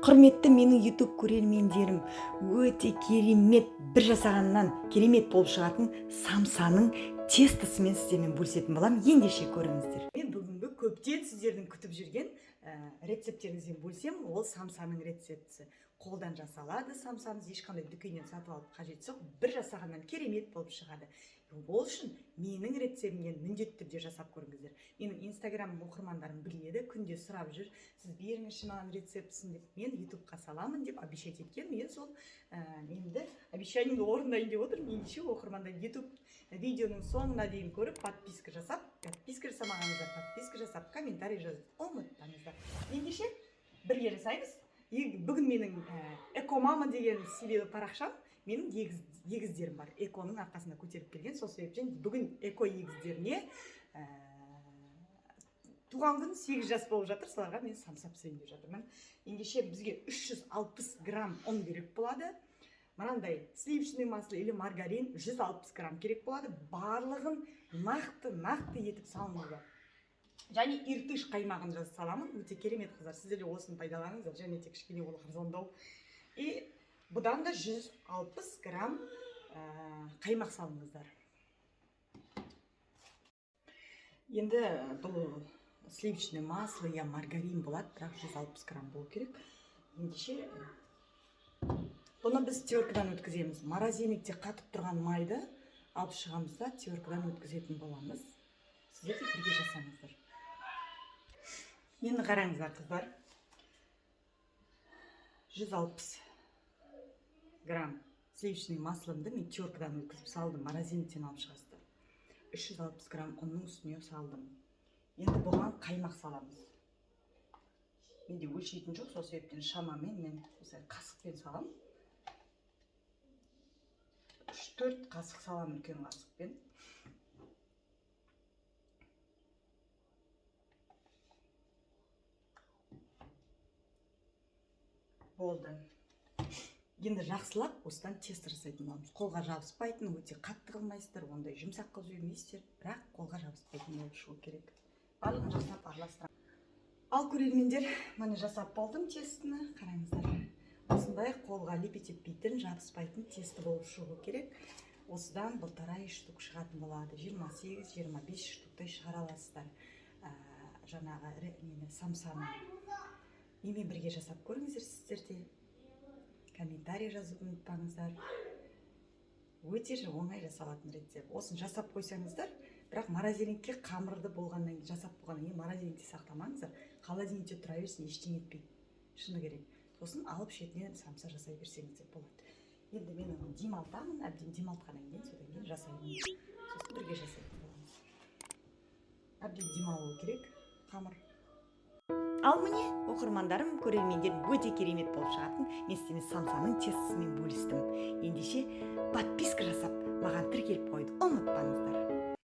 Құрметті менің YouTube көрермендерім, өте керемет бір жасағаннан керемет болып шығатын самсаның тестісімен сіздермен бөлісетін боламын. Ендеше көріңіздер. Мен бүгінгі көптен сіздердің күтіп жүрген рецептеріңізбен бөлсем, ол самсаның рецептісі. Қолдан жасалады самсамыз, ешқандай дүкеннен сатып алып қажеті жоқ, бір жасағаннан керемет болып шығады. Ол үшін менің рецептімнен міндетті түрде жасап көріңіздер. Менің инстаграм оқырмандарым біледі, күнде сұрап жүр, сіз беріңізші маған рецептісін деп. Мен ютубқа саламын деп обещать еткен. Мен сол енді обещаниемді орындайын деп отырмын. Ендеше оқырмандар ютуб видеоның соңына дейін көріп, подписка жасамағаныңыздар, подписка жасап, комментарий жазып ұмытпаңыздар. Ендеше бірге жасаймыз. Бүгін менің экомама деген себебі парақшам, менің егіздерім бар. Эконың арқасында көтеріп келген. Сол себептен бүгін эко егіздеріне туған күн 8 жас болып жатыр. Соларға мен самса пісірейін деп жатырмын. Ендеше бізге 360 грамм ұн керек болады. Мынандай сливочный масло или маргарин 160 грамм керек болады. Барлығын нақты етіп салыңыздар. Және иртыш қаймағын жазып саламын. Өте керемет қыздар. Сіздер де осыны пайдаланыңыздар. Және тек кішкене ол арзандау. И бұдан да 160 грамм қаймақ салыңыздар. Енді бұл сливочный масло я маргарин болады, бірақ 160 грамм болу керек. Ендеше бұны біз теркадан өткіземіз. Морозильникте қатып тұрған майды алып шығамыз да теркадан өткізетін боламыз. Сіздер де бірге жасаңыздар. Енді қараңыздар қыздар. 160 грамм сливочный маслымды мен теркадан өткізіп салдым, морозильниктен алып шығасыздар. 360 грамм ұнның үстіне салдым. Енді бұған қаймақ саламыз. Менде өлшейтін жоқ, сол себептен шамамен мен осылай қасықпен салам. 3-4 қасық салам, үлкен қасықпен. Болды. Енді жақсылап осыдан тесто жасайтын боламыз. Қолға жабыспайтын, өте қатты қылмайсыздар, ондай жұмсақ қылып жібермейсіздер, бірақ қолға жабыспайтын болып шығу керек. Барлығын жасап араластырамын. Ал көрермендер, міне жасап болдым тестіні, қараңыздар. Осындай қолға лепет етпейтін, жабыспайтын тесто болып шығу керек. Осыдан бұлтарай штук шығатын болады. 28-25 штуктай шығара аласыздар. Жаңағы самсаны. Менімен бірге жасап көріңіздер сіздерде. Комментарий жазып ұмытпаңыздар. Өте оңай жасалатын рецепт. Осын жасап қойсаңыздар, бірақ морозильникке қамырды болғаннан кейін, жасап болғаннан кейін морозильникте сақтамаңыздар. Холодильникте тұра берсін, ештеңе етпейді. Шыны керек. Сосын алып шетінен самса жасай берсеңіздер болады. Енді мен оны демалтамын, әбден демалтқаннан кейін, содан кейін жасаймын. Сосын бірге жасайтын боламыз. Әбден демалуы керек қамыр. Ал міне, оқырмандарым, көрермендерім өте керемет болып шығатын, мен сіздермен самсаның тестісімен бөлістім. Ендеше подписка жасап, маған тіркеліп қойды, ұмытпаңыздар.